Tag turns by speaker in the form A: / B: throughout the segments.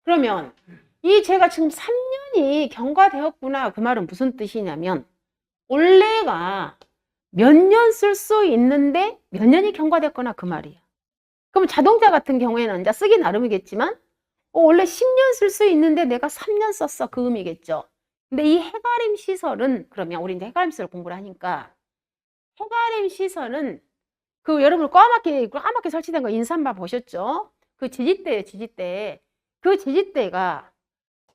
A: 그러면 이 제가 지금 3년이 경과되었구나. 그 말은 무슨 뜻이냐면 올해가 몇 년 쓸 수 있는데 몇 년이 경과됐거나 그 말이야. 그럼 자동차 같은 경우에는 이제 쓰기 나름이겠지만 원래 10년 쓸 수 있는데 내가 3년 썼어. 그 의미겠죠. 근데 이 해가림 시설은 그러면 우리 이제 해가림 시설 공부를 하니까 해가림 시설은 그 여러분 까맣게 설치된 거 인삼바 보셨죠? 그 지지대예요, 지지대. 그 지지대가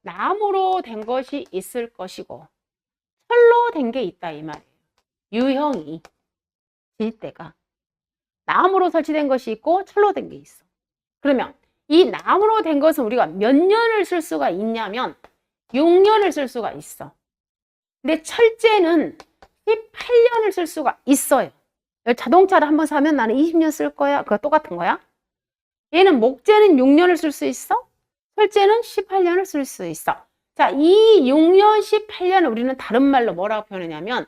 A: 나무로 된 것이 있을 것이고 철로 된 게 있다 이 말이에요. 유형이 지지대가 나무로 설치된 것이 있고 철로 된 게 있어. 그러면 이 나무로 된 것은 우리가 몇 년을 쓸 수가 있냐면 6년을 쓸 수가 있어. 근데 철제는 18년을 쓸 수가 있어요. 자동차를 한번 사면 나는 20년 쓸 거야. 그거 똑같은 거야. 얘는 목재는 6년을 쓸 수 있어. 철제는 18년을 쓸 수 있어. 자, 이 6년, 18년을 우리는 다른 말로 뭐라고 표현하냐면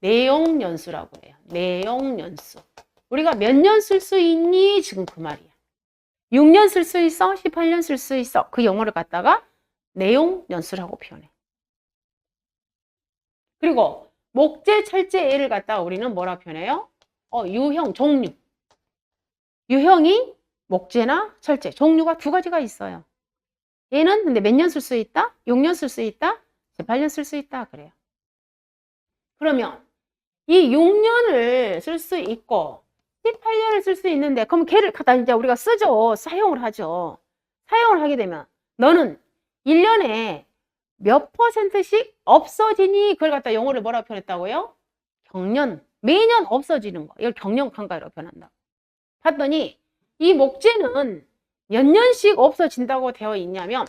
A: 내용연수라고 해요. 내용연수. 우리가 몇 년 쓸 수 있니? 지금 그 말이야. 6년 쓸 수 있어? 18년 쓸 수 있어? 그 용어를 갖다가 내용연수라고 표현해. 그리고 목재, 철제 얘를 갖다가 우리는 뭐라고 표현해요? 유형, 종류. 유형이 목재나 철제, 종류가 두 가지가 있어요. 얘는 근데 몇 년 쓸 수 있다? 6년 쓸 수 있다? 18년 쓸 수 있다. 그래요. 그러면 이 6년을 쓸 수 있고 18년을 쓸 수 있는데 그럼 걔를 갖다 이제 우리가 쓰죠. 사용을 하죠. 사용을 하게 되면 너는 1년에 몇 %씩 없어지니 그걸 갖다 영어를 뭐라고 표현했다고요? 경년. 매년 없어지는 거. 이걸 경년간과라고 표현한다. 봤더니 이 목재는 몇 년씩 없어진다고 되어 있냐면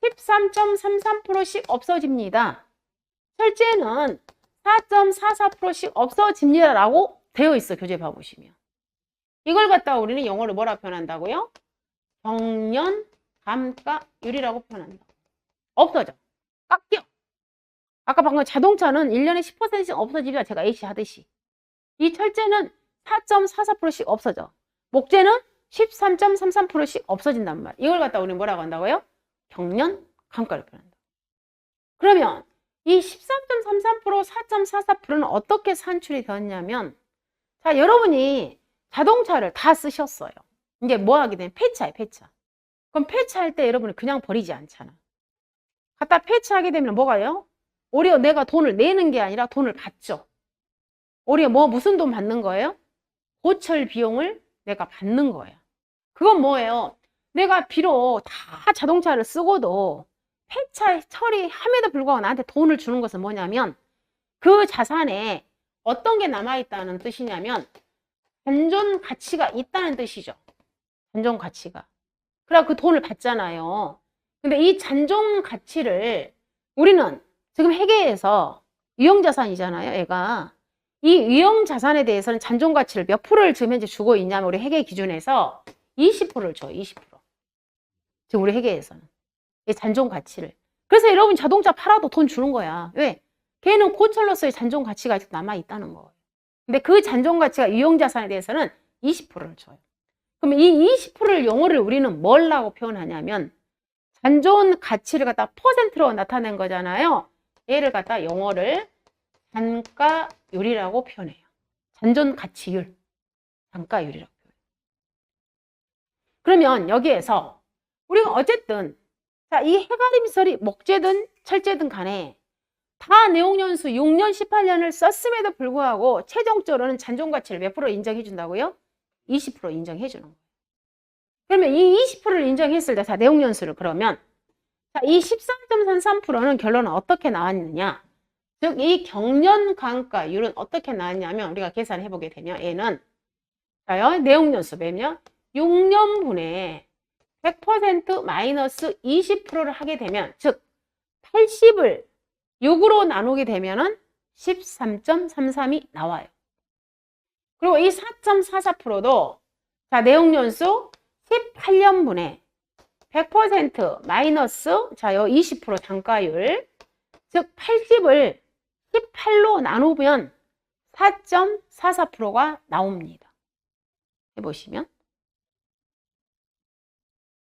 A: 13.33%씩 없어집니다. 철제는 4.44%씩 없어집니다라고 되어 있어. 교재 봐보시면. 이걸 갖다가 우리는 영어로 뭐라 표현한다고요? 경년 감가율이라고 표현한다. 없어져. 깎여. 아까 방금 자동차는 1년에 10%씩 없어지리라 제가 A씨 하듯이. 이 철제는 4.44%씩 없어져. 목재는 13.33%씩 없어진단 말이야. 이걸 갖다 우리는 뭐라고 한다고요? 경년 감가를 표현한다. 그러면 이 13.33%, 4.44%는 어떻게 산출이 되었냐면 자, 여러분이 자동차를 다 쓰셨어요. 이제 뭐 하게 되면 폐차해, 폐차. 그럼 폐차할 때 여러분이 그냥 버리지 않잖아. 갖다 폐차하게 되면 뭐가요? 오히려 내가 돈을 내는 게 아니라 돈을 받죠. 오히려 무슨 돈 받는 거예요? 고철 비용을 내가 받는 거예요. 그건 뭐예요? 내가 비록 다 자동차를 쓰고도 폐차 처리함에도 불구하고 나한테 돈을 주는 것은 뭐냐면 그 자산에 어떤 게 남아있다는 뜻이냐면 잔존 가치가 있다는 뜻이죠. 잔존 가치가. 그래 그 돈을 받잖아요. 근데 이 잔존 가치를 우리는 지금 회계에서 유형자산이잖아요. 얘가. 이 유형자산에 대해서는 잔존 가치를 몇 프로를 지금 현재 주고 있냐면 우리 회계 기준에서 20%를 줘요. 20%. 지금 우리 회계에서는. 이 잔존 가치를. 그래서 여러분 자동차 팔아도 돈 주는 거야. 왜? 걔는 고철로서의 잔존 가치가 아직 남아있다는 거예요. 근데 그 잔존 가치가 유형자산에 대해서는 20%를 줘요. 그럼 이 20%를 영어를 우리는 뭐라고 표현하냐면 잔존 가치를 갖다 퍼센트로 나타낸 거잖아요. 얘를 갖다 영어를 단가율이라고 표현해요. 잔존 가치율. 단가율이라고 표현해요. 그러면 여기에서 우리가 어쨌든 자, 이 해가림설이 목재든 철제든 간에 다 내용연수 6년, 18년을 썼음에도 불구하고 최종적으로는 잔존 가치를 몇 프로 인정해 준다고요? 20% 인정해 주는 거예요. 그러면 이 20%를 인정했을 때 자, 내용연수를 그러면 자, 이 13.33%는 결론은 어떻게 나왔느냐? 즉, 이 경년감가율은 어떻게 나왔냐면 우리가 계산해 보게 되면 얘는 자요, 내용연수 몇냐? 6년분의 100% 마이너스 20%를 하게 되면 즉 80을 6으로 나누게 되면은 13.33이 나와요. 그리고 이 4.44%도 자, 내용연수 18년분의 100% 마이너스 자, 요 20% 단가율 즉 80을 18로 나누면 4.44%가 나옵니다. 해보시면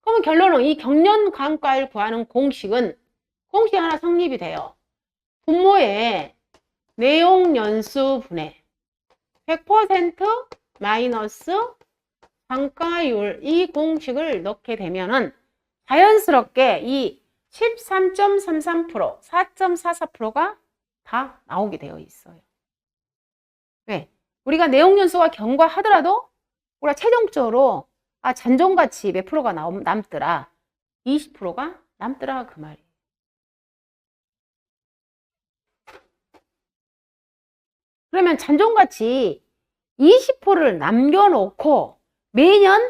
A: 그러면 결론은 이 경련관과를 구하는 공식 하나 성립이 돼요. 분모의 내용연수분의 100% 마이너스 단가율 이 공식을 넣게 되면은 자연스럽게 이 13.33%, 4.44%가 다 나오게 되어 있어요. 왜? 우리가 내용연수가 경과하더라도 우리가 최종적으로 잔존가치 몇 프로가 남더라? 20%가 남더라 그 말이에요. 그러면 잔존가치 20%를 남겨놓고 매년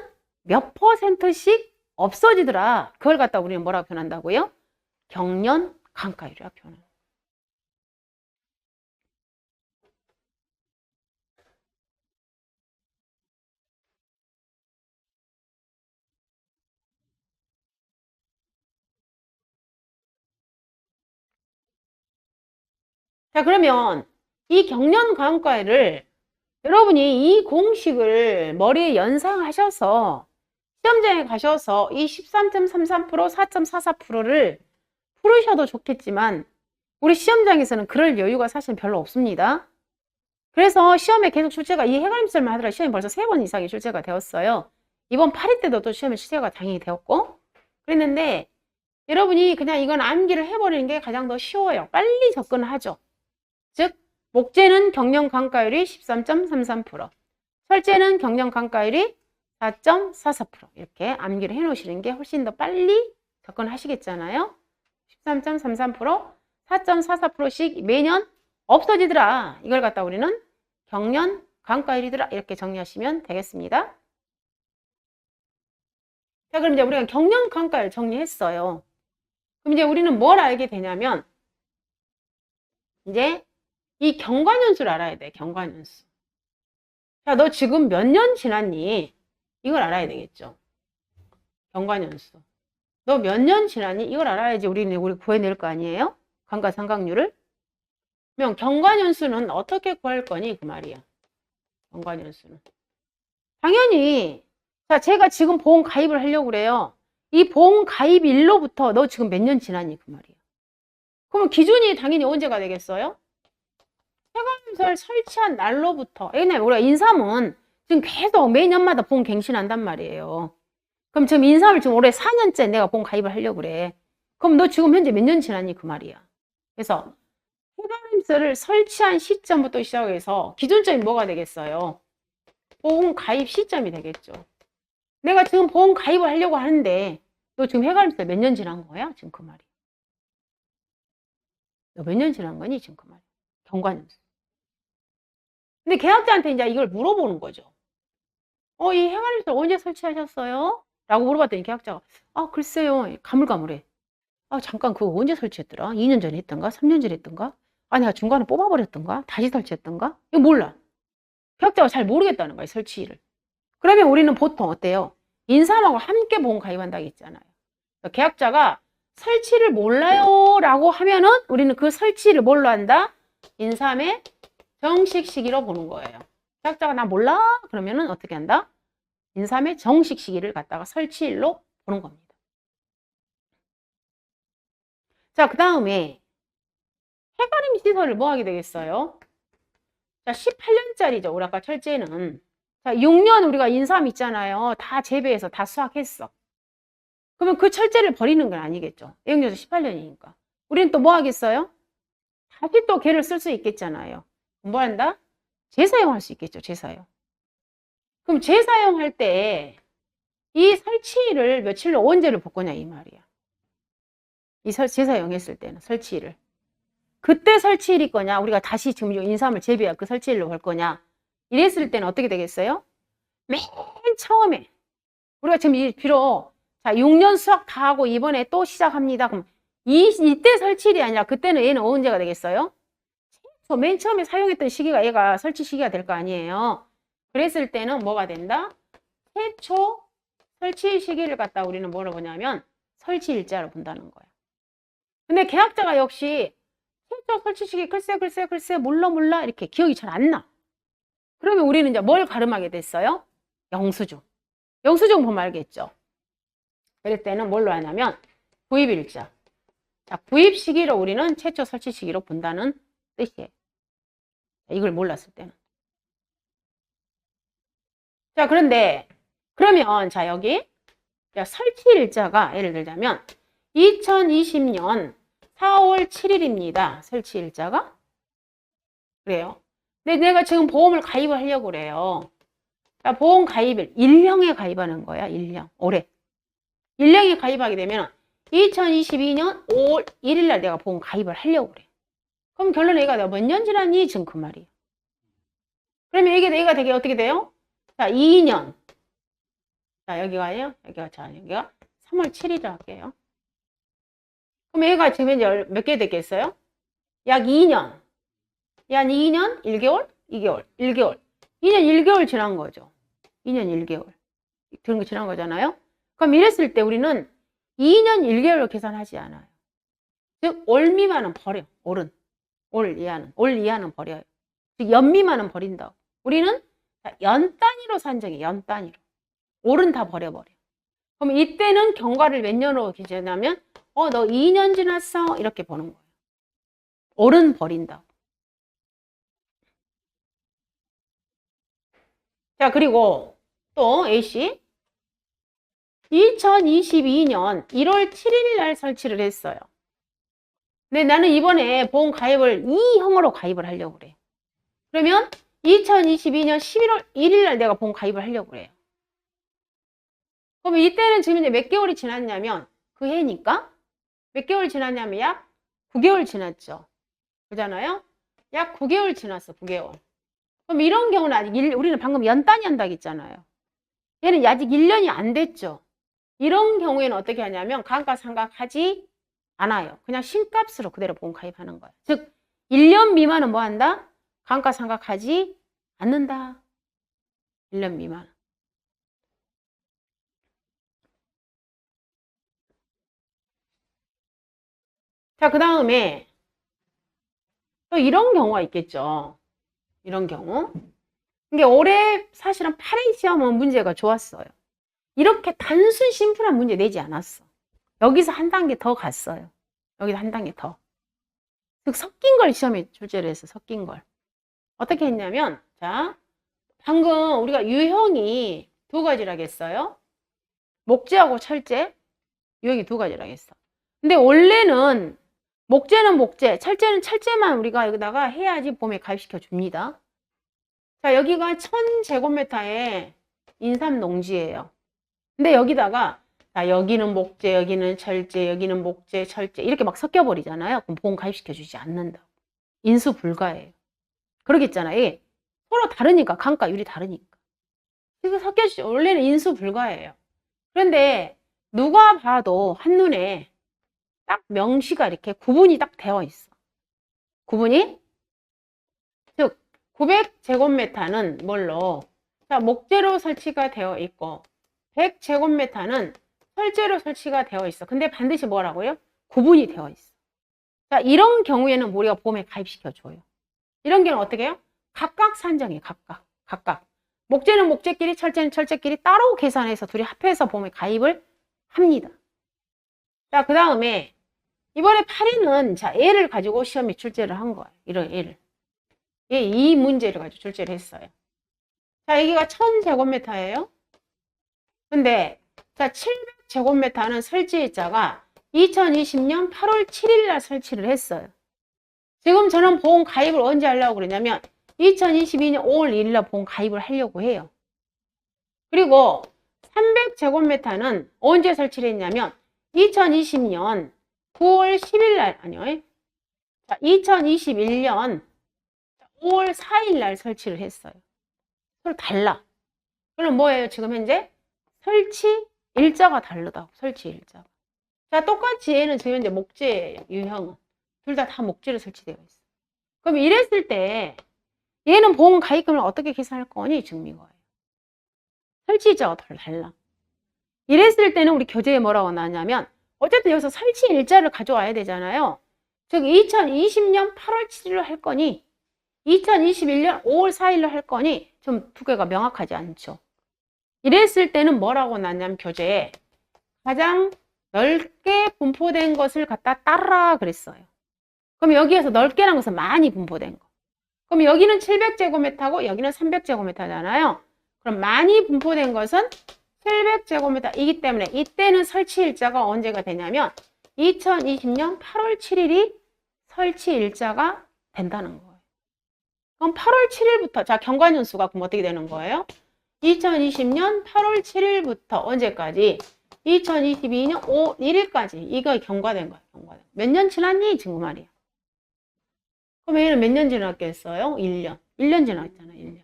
A: 몇 %씩 없어지더라. 그걸 갖다 우리는 뭐라고 표현한다고요? 경련관과율이라고 표현해요. 자, 그러면 이 경련관과율을 여러분이 이 공식을 머리에 연상하셔서 시험장에 가셔서 이 13.33%, 4.44%를 풀으셔도 좋겠지만 우리 시험장에서는 그럴 여유가 사실 별로 없습니다. 그래서 시험에 계속 출제가 이 해가림설만 하더라도 시험이 벌써 3번 이상이 출제가 되었어요. 이번 8회 때도 또 시험에 출제가 당연히 되었고 그랬는데 여러분이 그냥 이건 암기를 해버리는 게 가장 더 쉬워요. 빨리 접근을 하죠. 즉 목재는 경련관과율이 13.33%, 철제는 경련관과율이 4.44% 이렇게 암기를 해놓으시는 게 훨씬 더 빨리 접근하시겠잖아요. 13.33%, 4.44%씩 매년 없어지더라. 이걸 갖다 우리는 경련관과율이더라. 이렇게 정리하시면 되겠습니다. 자, 그럼 이제 우리가 경련관과율 정리했어요. 그럼 이제 우리는 뭘 알게 되냐면 이제 이 경과년수를 알아야 돼. 경과년수. 자, 너 지금 몇 년 지났니? 이걸 알아야 되겠죠. 경과년수. 너 몇 년 지났니? 이걸 알아야지 우리 구해낼 거 아니에요? 감가상각률을. 그러면 경과년수는 어떻게 구할 거니? 그 말이야. 경과년수는. 당연히 자, 제가 지금 보험 가입을 하려고 그래요. 이 보험 가입일로부터 너 지금 몇 년 지났니? 그 말이야. 그러면 기준이 당연히 언제가 되겠어요? 해감설 설치한 날로부터. 왜냐면 우리가 인삼은 지금 계속 매년마다 보험 갱신한단 말이에요. 그럼 지금 인삼을 지금 올해 4년째 내가 보험 가입을 하려고 그래. 그럼 너 지금 현재 몇 년 지났니? 그 말이야. 그래서 해감설을 설치한 시점부터 시작해서 기준점이 뭐가 되겠어요? 보험 가입 시점이 되겠죠. 내가 지금 보험 가입을 하려고 하는데 너 지금 해감설 몇 년 지난 거야? 지금 그 말이야. 너 몇 년 지난 거니? 지금 그 말이야. 경과년수. 근데 계약자한테 이제 이걸 물어보는 거죠. 이 해관임설 언제 설치하셨어요? 라고 물어봤더니 계약자가 글쎄요. 가물가물해. 잠깐 그거 언제 설치했더라? 2년 전에 했던가? 3년 전에 했던가? 내가 중간에 뽑아버렸던가? 다시 설치했던가? 이거 몰라. 계약자가 잘 모르겠다는 거예요. 설치일을. 그러면 우리는 보통 어때요? 인삼하고 함께 보험 가입한다고 했잖아요. 계약자가 설치를 몰라요 라고 하면은 우리는 그 설치를 뭘로 한다? 인삼의 정식 시기로 보는 거예요. 계약자가 나 몰라? 그러면은 어떻게 한다? 인삼의 정식 시기를 갖다가 설치일로 보는 겁니다. 자, 그 다음에 해가림 시설을 뭐 하게 되겠어요? 자, 18년짜리죠. 우리 아까 철제는. 자, 6년 우리가 인삼 있잖아요. 다 재배해서 다 수확했어. 그러면 그 철제를 버리는 건 아니겠죠. 애용료도 18년이니까. 우리는 또 뭐 하겠어요? 다시 또 걔를 쓸 수 있겠잖아요. 뭐 한다? 재사용할 수 있겠죠. 재사용. 그럼 재사용할 때 이 설치일을 며칠로 언제를 볼 거냐 이 말이야. 재사용했을 때는 설치일을. 그때 설치일이 거냐 우리가 다시 지금 인삼을 재배할 그 설치일로 볼 거냐 이랬을 때는 어떻게 되겠어요? 맨 처음에 우리가 지금 비록 자 6년 수확 다 하고 이번에 또 시작합니다. 그럼 이때 설치일이 아니라 그때는 얘는 언제가 되겠어요? 맨 처음에 사용했던 시기가 얘가 설치 시기가 될 거 아니에요. 그랬을 때는 뭐가 된다? 최초 설치 시기를 갖다 우리는 뭐로 보냐면 설치 일자로 본다는 거야. 근데 계약자가 역시 최초 설치 시기 글쎄 몰라 이렇게 기억이 잘 안 나. 그러면 우리는 이제 뭘 가름하게 됐어요? 영수증. 영수증 보면 알겠죠. 그럴 때는 뭘로 하냐면 구입일자. 자, 구입 시기로 우리는 최초 설치 시기로 본다는 뜻이에요. 이걸 몰랐을 때는. 자, 그런데 그러면 자, 여기 설치 일자가 예를 들자면 2020년 4월 7일입니다. 설치 일자가. 그래요. 근데 내가 지금 보험을 가입을 하려고 그래요. 자, 보험 가입일 1년에 가입하는 거야. 1년. 올해. 1년에 가입하게 되면 2022년 5월 1일 날 내가 보험 가입을 하려고 그래. 그럼 결론 얘가 내가 몇 년 지났니? 지금 그 말이에요. 그러면 이게 내가 되게 어떻게 돼요? 자, 2년. 자, 여기가요. 여기가 3월 7일을 할게요. 그럼 얘가 지금 이제 몇 개 됐겠어요? 약 2년. 약 2년 1개월? 2개월. 1개월. 2년 1개월 지난 거죠. 2년 1개월. 그런 거 지난 거잖아요. 그럼 이랬을 때 우리는 2년 1개월로 계산하지 않아요. 즉, 올 미만은 버려. 올 이하는 버려요. 즉, 연 미만은 버린다고. 우리는 연 단위로 산정해. 연 단위로. 올은 다 버려버려. 그럼 이때는 경과를 몇 년으로 기재하냐면 너 2년 지났어. 이렇게 보는 거예요. 올은 버린다고. 자, 그리고 또 A씨 2022년 1월 7일 날 설치를 했어요. 근데 나는 이번에 보험 가입을 2형으로 가입을 하려고 그래. 그러면 2022년 11월 1일 날 내가 보험 가입을 하려고 그래요. 그럼 이때는 지금 이제 몇 개월이 지났냐면 그 해니까 몇 개월 지났냐면 약 9개월 지났죠. 그잖아요? 약 9개월 지났어. 9개월. 그럼 이런 경우는 아직 우리는 방금 연 단위 한다고 했잖아요. 얘는 아직 1년이 안 됐죠. 이런 경우에는 어떻게 하냐면 감가상각하지 않아요. 그냥 신값으로 그대로 보험 가입하는 거예요. 즉 1년 미만은 뭐 한다? 감가상각하지 않는다. 1년 미만. 자, 그 다음에 또 이런 경우가 있겠죠. 이런 경우. 이게 올해 사실은 8회 시험은 문제가 좋았어요. 이렇게 단순 심플한 문제 내지 않았어. 여기서 한 단계 더 갔어요. 여기서 한 단계 더. 즉 섞인 걸 시험에 출제를 했어. 섞인 걸. 어떻게 했냐면 자, 방금 우리가 유형이 두 가지라고 했어요. 목재하고 철재. 유형이 두 가지라고 했어. 근데 원래는 목재는 목재, 철재는 철재만 우리가 여기다가 해야지 보험에 가입시켜 줍니다. 자, 여기가 1000제곱미터의 인삼 농지예요. 근데 여기다가 자, 여기는 목재, 여기는 철재, 여기는 목재, 철재 이렇게 막 섞여버리잖아요. 그럼 보험 가입시켜 주지 않는다. 인수 불가예요. 그러겠잖아요. 예. 서로 다르니까 감가율이 다르니까. 이거 섞여주죠. 원래는 인수 불가예요. 그런데 누가 봐도 한눈에 딱 명시가 이렇게 구분이 딱 되어 있어. 구분이? 즉 900제곱미터는 뭘로? 자, 목재로 설치가 되어 있고 100제곱미터는 철재로 설치가 되어 있어. 근데 반드시 뭐라고요? 구분이 되어 있어. 자, 이런 경우에는 우리가 보험에 가입시켜줘요. 이런 경우는 어떻게 해요? 각각 산정해. 각각. 목재는 목재끼리, 철재는 철재끼리 따로 계산해서 둘이 합해서 보험에 가입을 합니다. 자, 그 다음에 이번에 8위는 자, 얘를 가지고 시험에 출제를 한 거예요. 이런 얘를. 이 문제를 가지고 출제를 했어요. 자, 여기가 1000제곱미터예요. 근데 자, 700제곱미터는 설치일자가 2020년 8월 7일 날 설치를 했어요. 지금 저는 보험 가입을 언제 하려고 그러냐면 2022년 5월 1일 날 보험 가입을 하려고 해요. 그리고 300제곱미터는 언제 설치를 했냐면 2020년 9월 10일 날 아니요. 자, 2021년 5월 4일 날 설치를 했어요. 서로 달라. 그럼 뭐예요? 지금 현재 설치 일자가 다르다고. 설치 일자가. 자, 똑같이 얘는 지금 현재 목재예요. 유형은. 둘 다 목재로 설치되어 있어. 그럼 이랬을 때 얘는 보험 가입금을 어떻게 계산할 거니? 증미거예요. 설치 일자가 달라. 이랬을 때는 우리 교재에 뭐라고 나왔냐면 어쨌든 여기서 설치 일자를 가져와야 되잖아요. 즉 2020년 8월 7일로 할 거니 2021년 5월 4일로 할 거니 좀 두 개가 명확하지 않죠. 이랬을 때는 뭐라고 나왔냐면 교재에 가장 넓게 분포된 것을 갖다 따르라 그랬어요. 그럼 여기에서 넓게란 것은 많이 분포된 거. 그럼 여기는 700제곱미터고 여기는 300제곱미터잖아요. 그럼 많이 분포된 것은 700제곱미터이기 때문에 이때는 설치일자가 언제가 되냐면 2020년 8월 7일이 설치일자가 된다는 거예요. 그럼 8월 7일부터 자 경과년수가 그럼 어떻게 되는 거예요? 2020년 8월 7일부터 언제까지? 2022년 5월 1일까지 이거 경과된 거예요. 경과된. 몇 년 지났니? 지금 말이야. 그럼 얘는 몇 년 지났겠어요? 1년. 1년 지났잖아요. 1년.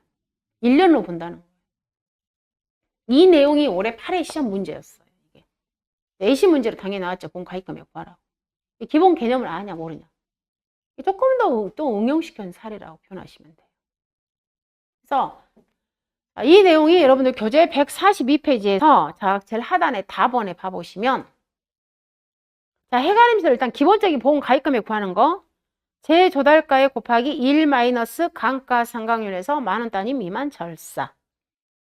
A: 1년으로 본다는 거예요. 이 내용이 올해 8회 시험 문제였어요. 이게. 내시 문제로 당연히 나왔죠. 본가입금액 구하라고. 기본 개념을 아냐 모르냐. 조금 더 또 응용시킨 사례라고 표현하시면 돼요. 그래서 이 내용이 여러분들 교재 142페이지에서 자 제일 하단에 답원에 봐보시면 자 해가림수를 일단 기본적인 보험 가입금액 구하는 거 재조달가액 곱하기 1 마이너스 감가상각률에서 만원 단위 미만 절사.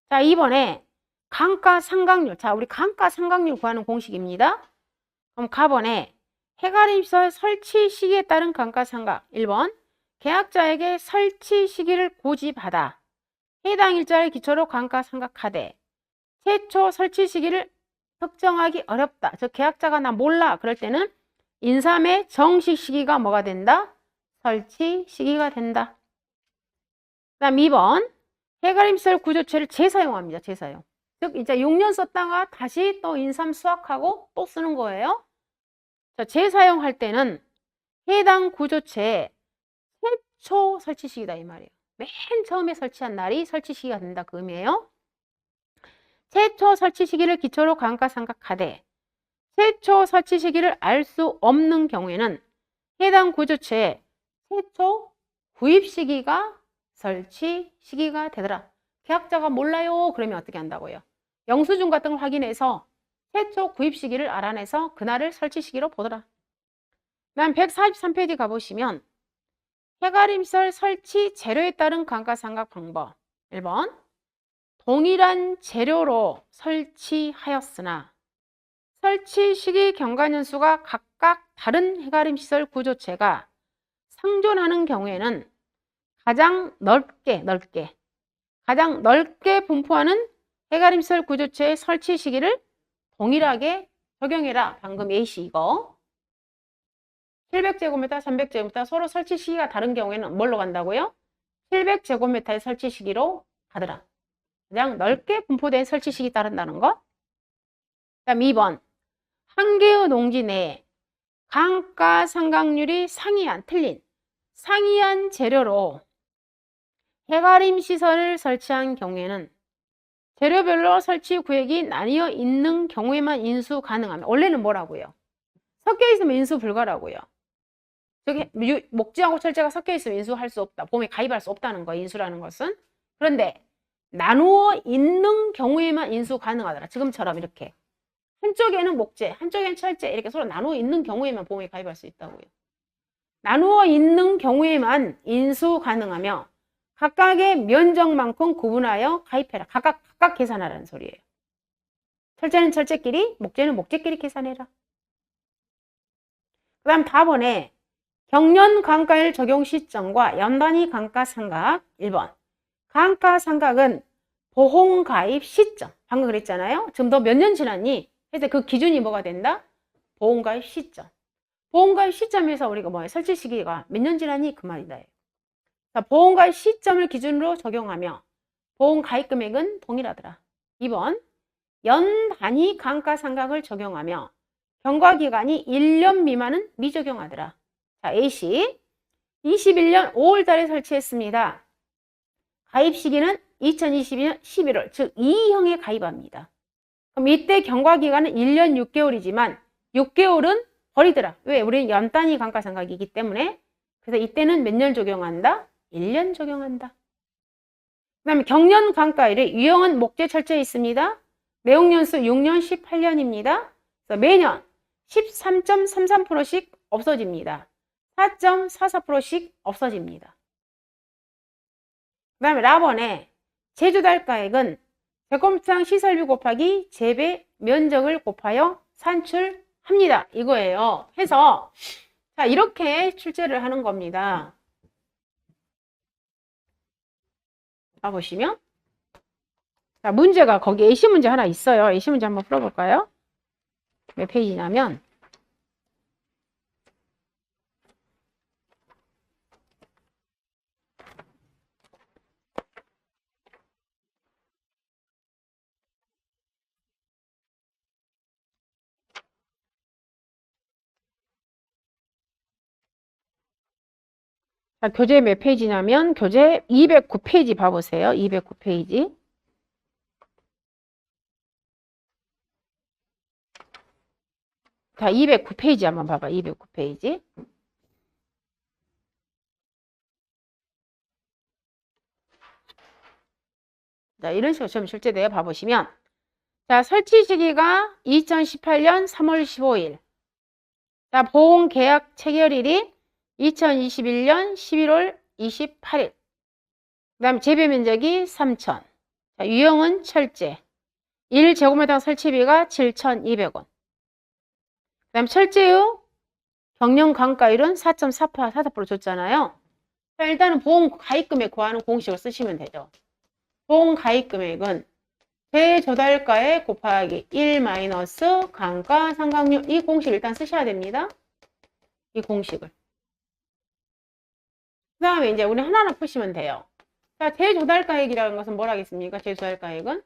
A: 자 이번에 감가상각률 자 우리 감가상각률 구하는 공식입니다. 그럼 가번에 해가림시설 설치 시기에 따른 감가상각 1번 계약자에게 설치 시기를 고지받아 해당 일자를 기초로 감가상각하되 최초 설치 시기를 특정하기 어렵다. 즉 계약자가 나 몰라. 그럴 때는 인삼의 정식 시기가 뭐가 된다? 설치 시기가 된다. 그 다음 2번 해가림시설 구조체를 재사용합니다. 재사용. 즉 이제 6년 썼다가 다시 또 인삼 수확하고 또 쓰는 거예요. 자, 재사용할 때는 해당 구조체의 최초 설치 시기다 이 말이에요. 맨 처음에 설치한 날이 설치 시기가 된다 그 의미예요. 최초 설치 시기를 기초로 감가상각하되 최초 설치 시기를 알 수 없는 경우에는 해당 구조체의 최초 구입 시기가 설치 시기가 되더라. 계약자가 몰라요. 그러면 어떻게 한다고요? 영수증 같은 걸 확인해서 최초 구입 시기를 알아내서 그날을 설치 시기로 보더라. 다음 143페이지 가보시면 해가림시설 설치 재료에 따른 감가상각 방법 1번 동일한 재료로 설치하였으나 설치 시기 경과년수가 각각 다른 해가림시설 구조체가 상존하는 경우에는 가장 넓게 분포하는 해가림시설 구조체의 설치 시기를 동일하게 적용해라. 방금 A씨 이거 700제곱미터, 300제곱미터 서로 설치 시기가 다른 경우에는 뭘로 간다고요? 700제곱미터의 설치 시기로 가더라. 가장 넓게 분포된 설치 시기 따른다는 것. 그 다음 2번 한 개의 농지 내에 감가상각률이 상이한 재료로 해가림 시설을 설치한 경우에는 재료별로 설치 구역이 나뉘어 있는 경우에만 인수 가능하면 원래는 뭐라고요? 섞여 있으면 인수 불가라고요. 저기 목지하고 철제가 섞여 있으면 인수할 수 없다. 보험에 가입할 수 없다는 거 인수라는 것은. 그런데 나누어 있는 경우에만 인수 가능하더라. 지금처럼 이렇게 한쪽에는 목재, 한쪽에는 철제 이렇게 서로 나누어 있는 경우에만 보험에 가입할 수 있다고요. 나누어 있는 경우에만 인수 가능하며 각각의 면적만큼 구분하여 가입해라. 각각 계산하라는 소리예요. 철제는 철제끼리, 목재는 목재끼리 계산해라. 그 다음 답원에 경년 감가율 적용 시점과 연단위 감가상각 1번 감가상각은 보험가입 시점 방금 그랬잖아요. 지금 너 몇 년 지났니? 그래서 그 기준이 뭐가 된다? 보험가입 시점. 보험가입 시점에서 우리가 뭐예요? 설치 시기가 몇 년 지났니? 그 말이다. 자, 보험가입 시점을 기준으로 적용하며 보험가입 금액은 동일하더라. 2번 연 단위 감가상각을 적용하며 경과기간이 1년 미만은 미적용하더라. 자, A씨 21년 5월 달에 설치했습니다. 가입 시기는 2022년 11월, 즉 2형에 가입합니다. 그럼 이때 경과기간은 1년 6개월이지만 6개월은 버리더라. 왜? 우리는 연단위 감가상각이기 때문에. 그래서 이때는 몇 년 적용한다? 1년 적용한다. 그 다음에 경년 감가율이 유형은 목재 철제에 있습니다. 내용년수 6년 18년입니다. 그래서 매년 13.33%씩 없어집니다. 4.44%씩 없어집니다. 그 다음에 라번에 제조달가액은 제곱상 시설비 곱하기 재배 면적을 곱하여 산출합니다. 이거예요. 해서 자, 이렇게 출제를 하는 겁니다. 봐보시면 자, 문제가 거기 예시 문제 하나 있어요. 예시 문제 한번 풀어볼까요? 몇 페이지냐면 자, 교재 몇 페이지냐면 교재 209페이지 봐보세요. 209페이지. 자, 209페이지 한번 봐봐. 209페이지. 자, 이런 식으로 좀 출제돼요. 봐보시면 자, 설치 시기가 2018년 3월 15일. 자, 보험 계약 체결일이 2021년 11월 28일. 그 다음에 재배 면적이 3천. 자, 유형은 철제. 1제곱미터 설치비가 7,200원. 그 다음에 철제 후 경영 감가율은 4.4% 줬잖아요. 자, 일단은 보험 가입금액 구하는 공식을 쓰시면 되죠. 보험 가입금액은 재조달가액 곱하기 1 마이너스 감가 상각률. 이 공식을 일단 쓰셔야 됩니다. 이 공식을. 그 다음에 이제 우리 하나하나 푸시면 돼요. 자, 재조달가액이라는 것은 뭐라겠습니까? 재조달가액은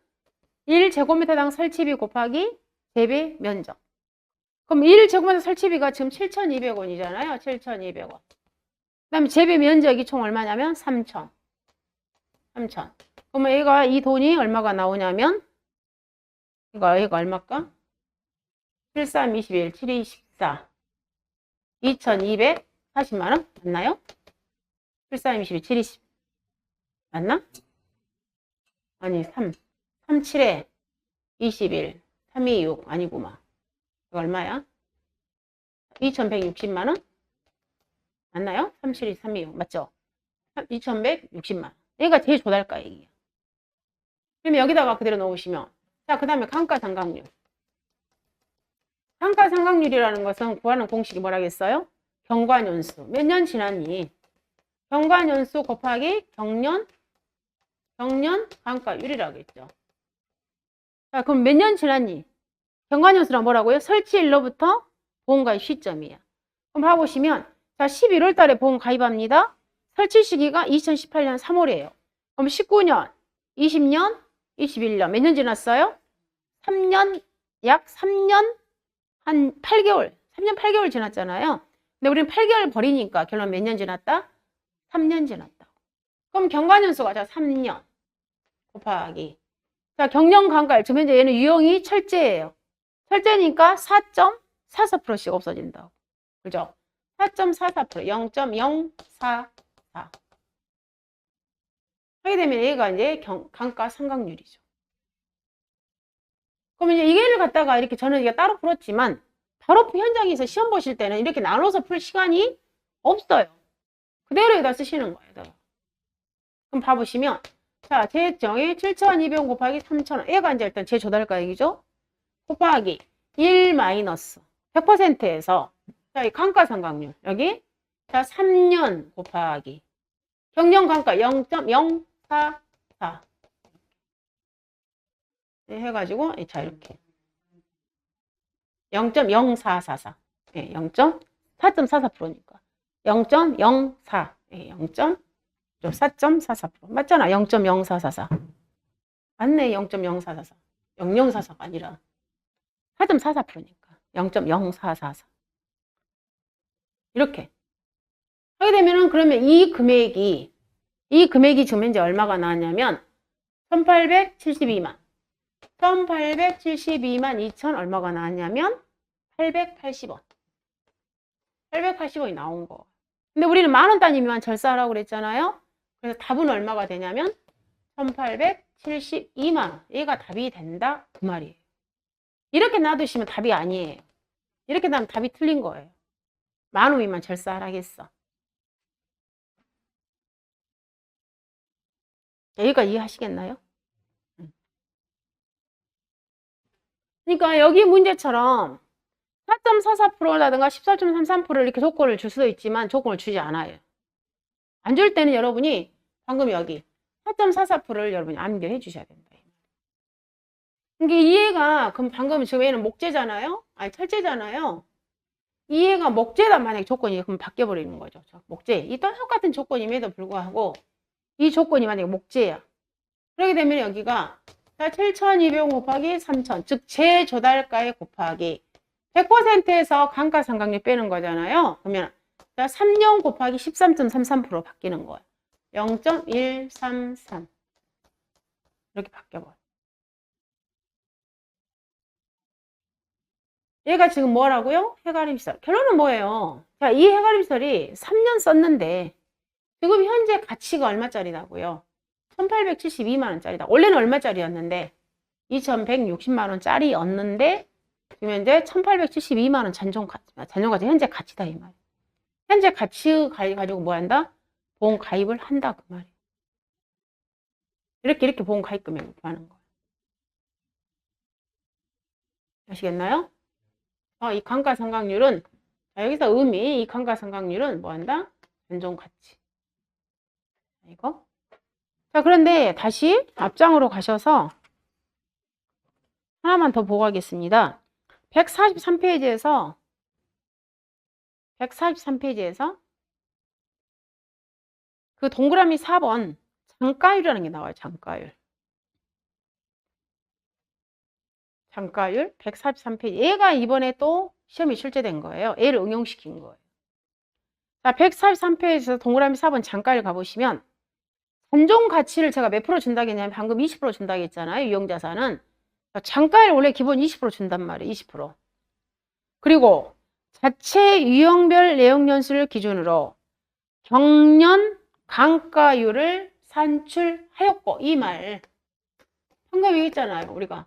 A: 1제곱미터당 설치비 곱하기 재배 면적. 그럼 1제곱미터 설치비가 지금 7,200원이잖아요. 7,200원. 그 다음에 재배 면적이 총 얼마냐면 3,000. 3,000. 그러면 얘가 이 돈이 얼마가 나오냐면 얘가 얼마일까? 7, 3, 21, 7, 2, 14. 2,240만 원 맞나요? 7, 3, 22, 7, 20 맞나? 아니 3, 3, 7에 21, 3, 2, 6 아니구만. 이거 얼마야? 2,160만 원? 맞나요? 3, 7, 2, 3, 2, 6 맞죠? 2,160만 원. 얘가 제일 조달가액이에요. 그러면 여기다가 그대로 넣으시면 자, 그 다음에 감가상각률. 감가상각률이라는 것은 구하는 공식이 뭐라겠어요? 경과년수. 몇 년 지났니? 경과년수 곱하기 경년 감가율이라고 했죠. 자, 그럼 몇 년 지났니? 경과년수란 뭐라고요? 설치일로부터 보험가입 시점이에요. 그럼 봐보시면 자, 11월 달에 보험 가입합니다. 설치 시기가 2018년 3월이에요. 그럼 19년, 20년, 21년 몇 년 지났어요? 3년, 약 3년 한 8개월, 3년 8개월 지났잖아요. 근데 우리는 8개월 버리니까 결론 몇 년 지났다? 3년 지났다. 그럼 경과년수가 자 3년 곱하기 자 경영감가율. 지금 현재 얘는 유형이 철제예요. 철제니까 4.44%씩 없어진다고. 그죠? 4.44%, 0.044 하게 되면 얘가 이제 감가상각률이죠. 그러면 이제 이게를 갖다가 이렇게 저는 이게 따로 풀었지만 바로 현장에서 시험 보실 때는 이렇게 나눠서 풀 시간이 없어요. 그대로 여기다 쓰시는 거예요. 그럼 봐보시면 자, 재정의 7,200원 곱하기 3,000원. 얘가 이제 일단 재조달가액이죠. 곱하기 1 마이너스 100%에서 자, 이 감가상각률 여기 자 3년 곱하기 경영감가 0.044 해가지고 자 이렇게 0.0444 예, 4.44%니까 0.04 예, 4.44% 맞잖아. 0.0444 맞네. 0.0444 0044가 아니라 4.44%니까 0.0444 이렇게 하게 되면은 그러면 이 금액이 지금 현재 얼마가 나왔냐면 1872만 2천 얼마가 나왔냐면 880원 880원이 나온 거. 근데 우리는 만원 단위만 절사하라고 그랬잖아요. 그래서 답은 얼마가 되냐면 1872만 원. 얘가 답이 된다 그 말이에요. 이렇게 놔두시면 답이 아니에요. 이렇게 나면 답이 틀린 거예요. 만원 미만 절사하라겠어. 여기가 이해하시겠나요? 그러니까 여기 문제처럼 4.44%라든가 14.33%를 이렇게 조건을 줄 수도 있지만 조건을 주지 않아요. 안 줄 때는 여러분이 방금 여기 4.44%를 여러분이 암기해 주셔야 된다. 이게 이해가 그럼 방금 지금 얘는 목재잖아요? 아니 철제잖아요. 이해가 목재다 만약에 조건이 그럼 바뀌어 버리는 거죠. 목재. 이 똑같은 조건임에도 불구하고 이 조건이 만약에 목재야. 그렇게 되면 여기가 7,200 곱하기 3,000, 즉 재조달가에 곱하기 100%에서 감가상각률 빼는 거잖아요. 그러면 3년 곱하기 13.33% 바뀌는 거예요. 0.133 이렇게 바뀌어버려. 얘가 지금 뭐라고요? 해가림설. 결론은 뭐예요? 자, 이 해가림설이 3년 썼는데 지금 현재 가치가 얼마짜리라고요? 1,872만원짜리다. 원래는 얼마짜리였는데 2,160만원짜리였는데 지금 현재 1,872만원 잔존가치 현재 가치다 이 말이에요. 현재 가치 가지고 뭐 한다? 보험 가입을 한다 그 말이에요. 이렇게 보험 가입금액을 구하는 거예요. 아시겠나요? 이 감가상각률은 여기서 의미 이 감가상각률은 뭐 한다? 잔존가치. 이거. 자, 그런데 다시 앞장으로 가셔서 하나만 더 보고 가겠습니다. 143페이지에서 그 동그라미 4번 장가율이라는 게 나와요. 장가율 143페이지. 얘가 이번에 또 시험이 출제된 거예요. 얘를 응용시킨 거예요. 자, 143페이지에서 동그라미 4번 장가율 가보시면 잔존 가치를 제가 몇 프로 준다고 했냐면 방금 20% 준다고 했잖아요. 유형자산은. 장가율 원래 기본 20% 준단 말이에요. 20%. 그리고 자체 유형별 내용연수를 기준으로 경년 감가율을 산출하였고 이 말 방금 얘기했잖아요. 우리가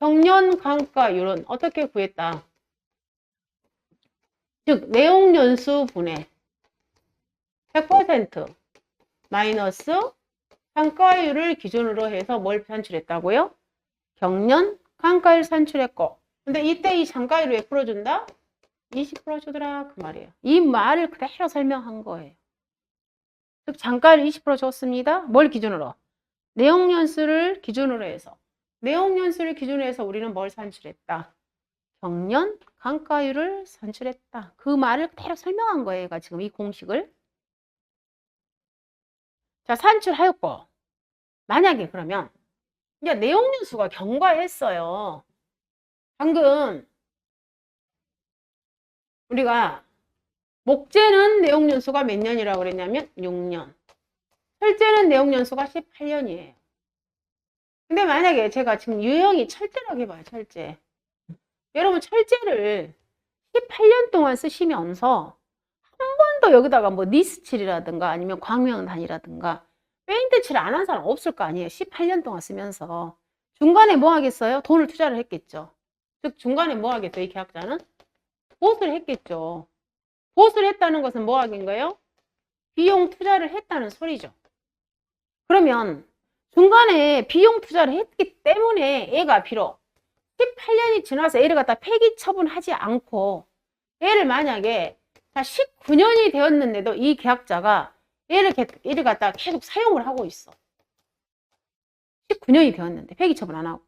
A: 경년 감가율은 어떻게 구했다. 즉 내용연수 분의 100% 마이너스 감가율을 기준으로 해서 뭘 산출했다고요? 경년 감가율 산출했고 근데 이때 이 장가율을 왜 풀어준다? 20% 주더라 그 말이에요. 이 말을 그대로 설명한 거예요. 즉 장가율 20% 줬습니다. 뭘 기준으로? 내용연수를 기준으로 해서 우리는 뭘 산출했다? 경년 감가율을 산출했다. 그 말을 그대로 설명한 거예요. 얘가 지금 이 공식을. 자, 산출하였고 만약에 그러면 이제 내용연수가 경과했어요. 방금 우리가 목재는 내용연수가 몇 년이라고 그랬냐면 6년. 철제는 내용연수가 18년이에요. 근데 만약에 제가 지금 유형이 철제라고 해봐요. 철제. 여러분 철제를 18년 동안 쓰시면서 한 번도 여기다가 뭐 니스칠이라든가 아니면 광명단이라든가 페인트 칠 안 한 사람 없을 거 아니에요. 18년 동안 쓰면서. 중간에 뭐 하겠어요? 돈을 투자를 했겠죠. 즉 중간에 뭐 하겠어요? 이 계약자는? 보수를 했겠죠. 보수를 했다는 것은 뭐 하긴 거예요? 비용 투자를 했다는 소리죠. 그러면 중간에 비용 투자를 했기 때문에 얘가 비록 18년이 지나서 얘를 갖다 폐기 처분하지 않고 얘를 만약에 19년이 되었는데도 이 계약자가 얘를 갖다 계속 사용을 하고 있어. 19년이 되었는데 폐기 처분 안 하고.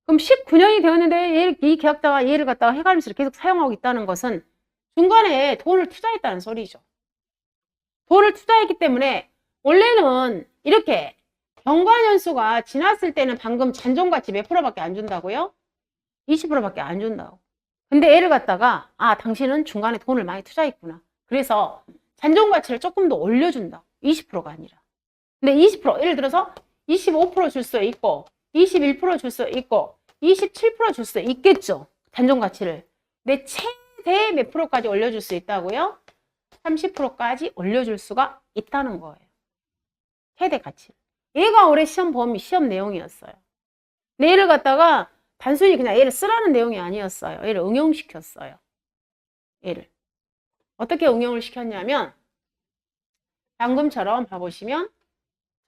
A: 그럼 19년이 되었는데 이 계약자가 얘를 갖다가 해가면서 계속 사용하고 있다는 것은 중간에 돈을 투자했다는 소리죠. 돈을 투자했기 때문에 원래는 이렇게 경과년수가 지났을 때는 방금 잔존가치 몇 프로밖에 안 준다고요? 20%밖에 안 준다고. 근데 얘를 갖다가 당신은 중간에 돈을 많이 투자했구나. 그래서 잔존가치를 조금 더 올려준다. 20%가 아니라. 근데 20% 예를 들어서 25% 줄 수 있고 21% 줄 수 있고 27% 줄 수 있겠죠. 잔존가치를. 근데 최대 몇 프로까지 올려줄 수 있다고요? 30%까지 올려줄 수가 있다는 거예요. 최대 가치. 얘가 올해 시험 범위, 시험 내용이었어요. 근데 얘를 갖다가 단순히 그냥 얘를 쓰라는 내용이 아니었어요. 얘를 응용시켰어요. 얘를. 어떻게 응용을 시켰냐면 방금처럼 봐보시면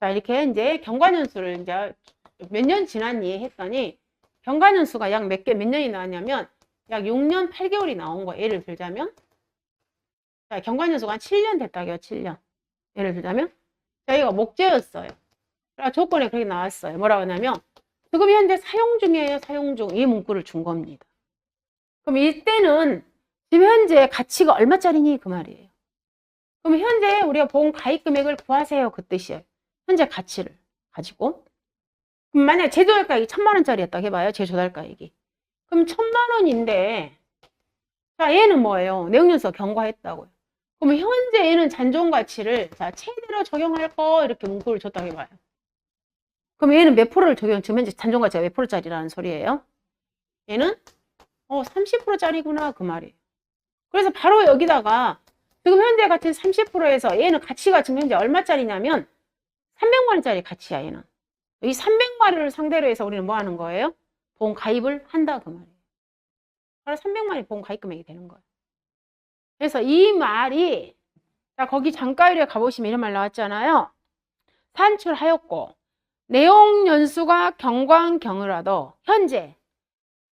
A: 자 이렇게 이제 경과년수를 이제 몇 년 지났니 했더니 경과년수가 약 몇 년이 나왔냐면 약 6년 8개월이 나온 거. 예를 들자면 자, 경과년수가 한 7년 됐다고요. 7년. 예를 들자면 자, 이거 목재였어요. 그러니까 조건에 그렇게 나왔어요. 뭐라고 하냐면 지금 현재 사용 중이에요. 사용 중. 이 문구를 준 겁니다. 그럼 이때는 지금 현재 가치가 얼마짜리니 그 말이에요. 그럼 현재 우리가 보험 가입 금액을 구하세요. 그 뜻이에요. 현재 가치를 가지고. 그럼 만약 제조달가액이 1,000만 원짜리였다고 해봐요. 제조달가액이. 그럼 1,000만 원인데 자, 얘는 뭐예요? 내용연수 경과했다고요. 그럼 현재 얘는 잔존 가치를 자, 최대로 적용할 거 이렇게 문구를 줬다고 해봐요. 그럼 얘는 몇 프로를 적용, 지금 현재 잔존 가치가 몇 프로짜리라는 소리예요? 얘는 30%짜리구나 그 말이에요. 그래서 바로 여기다가 지금 현재 가치 30%에서 얘는 가치가 지금 현재 얼마짜리냐면 300만 원짜리 가치야 얘는. 이 300마리를 상대로 해서 우리는 뭐 하는 거예요? 보험 가입을 한다 그 말이에요. 바로 300만이 보험 가입 금액이 되는 거예요. 그래서 이 말이 자 거기 장가율에 가보시면 이런 말 나왔잖아요. 산출하였고 내용 연수가 경과경이라도 현재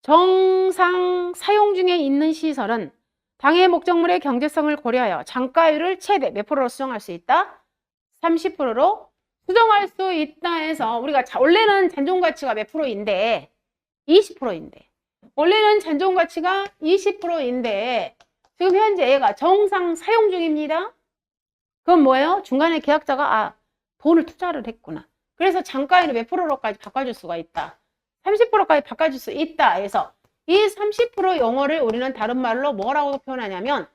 A: 정상 사용 중에 있는 시설은 당해 목적물의 경제성을 고려하여 장가율을 최대 몇 프로로 수정할 수 있다? 30%로 수정할 수 있다 해서 우리가 원래는 잔존가치가 몇 프로인데 20%인데 원래는 잔존가치가 20%인데 지금 현재 얘가 정상 사용 중입니다. 그건 뭐예요? 중간에 계약자가 돈을 투자를 했구나. 그래서 장가율을 몇 프로로까지 바꿔줄 수가 있다. 30%까지 바꿔줄 수 있다 해서 이 30% 용어를 우리는 다른 말로 뭐라고 표현하냐면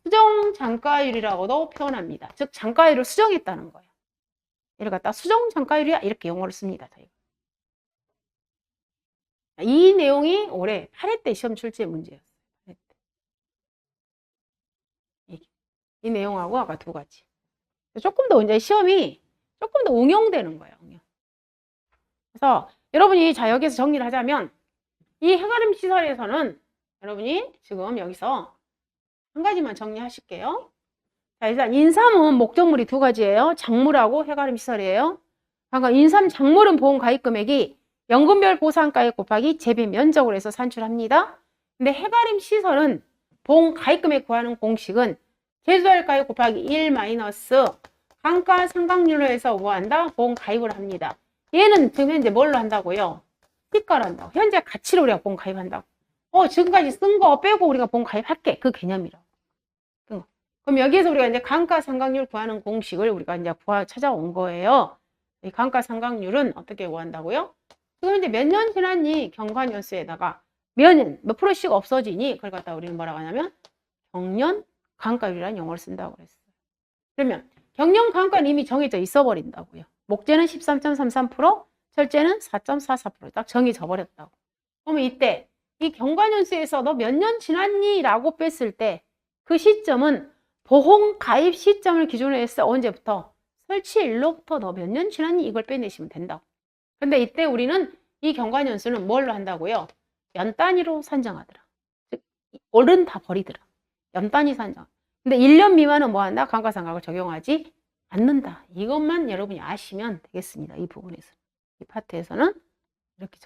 A: 수정 장가율이라고도 표현합니다. 즉 장가율을 수정했다는 거예요. 이를 갖다 수정 장가율이야 이렇게 용어를 씁니다. 저희가. 이 내용이 올해 8회 때 시험 출제 문제였어요. 이 내용하고 아까 두 가지. 조금 더 이제 시험이 조금 더 응용되는 거예요. 그래서 여러분이 자 여기서 정리를 하자면 이 해가림 시설에서는 여러분이 지금 여기서 한 가지만 정리하실게요. 자 일단 인삼은 목적물이 두 가지예요. 작물하고 해가림 시설이에요. 그러니까 인삼 작물은 보험 가입 금액이 연금별 보상가액 곱하기 재배 면적으로 해서 산출합니다. 근데 해가림 시설은 보험 가입 금액 구하는 공식은 제조달가액 곱하기 1 마이너스 감가상각률로 해서 뭐 한다? 보험 가입을 합니다. 얘는 지금 현재 뭘로 한다고요? 시가로 한다고. 현재 가치로 우리가 보험 가입한다고. 지금까지 쓴 거 빼고 우리가 보험 가입할게. 그 개념이라고. 그럼 여기에서 우리가 이제 감가상각률 구하는 공식을 우리가 이제 찾아온 거예요. 이 감가상각률은 어떻게 구한다고요? 지금 현재 몇 년 지났니? 경과년수에다가 몇 프로씩 없어지니? 그걸 갖다 우리는 뭐라고 하냐면 경년 감가율이라는 용어를 쓴다고 그랬어요. 그러면 경년 감가는 이미 정해져 있어 버린다고요. 목재는 13.33%, 철재는 4.44% 딱 정해져 버렸다고. 그러면 이때 이 경과년수에서 너 몇 년 지났니? 라고 뺐을 때 그 시점은 보험 가입 시점을 기준으로 해서 언제부터? 설치일로부터 너 몇 년 지났니? 이걸 빼내시면 된다고. 근데 이때 우리는 이 경과년수는 뭘로 한다고요? 연 단위로 산정하더라. 즉, 올은 다 버리더라. 연 단위 산정. 근데 1년 미만은 뭐 한다? 감가상각을 적용하지 않는다. 이것만 여러분이 아시면 되겠습니다. 이 부분에서. 이 파트에서는 이렇게